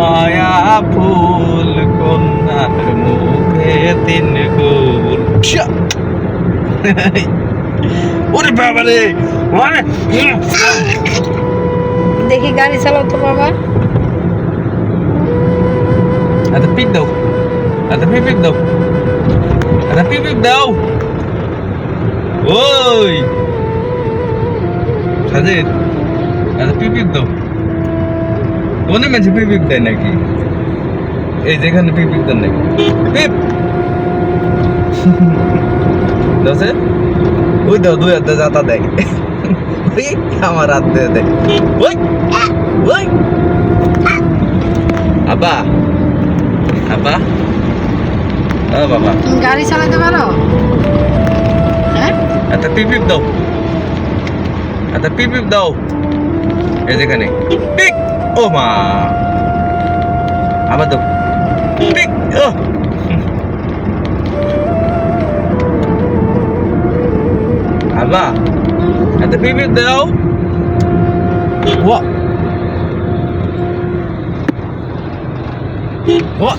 মায়া ফুল কন্যার মুখে তিন গোল ওরে বাবা রে ওরে দেখি গাড়ি চালাও তো বাবা। আচ্ছা পিপ দাও, আচ্ছা পিপ দাও, আচ্ছা পিপ দাও। ওই সাজেদ, আচ্ছা পিপ দাও। কোনে মাঝে পিপ দেয় নাকি? এই যেখানে পিপ দেন নাকি পিপ দশে ওই দাও দুই হাতে যাতা দেয় ওই আমার হাত দিয়ে দেয় ওই ওই আব্বা আব্বা ও বাবা তুমি গাড়ি চালাতে পারো? হ্যাঁ একটা পিপ দাও, একটা পিপ দাও। এই যেখানে পিক ও মা আবার দাও পিক ও আব্বা একটা পিপ দাও। ওয়া ওয়া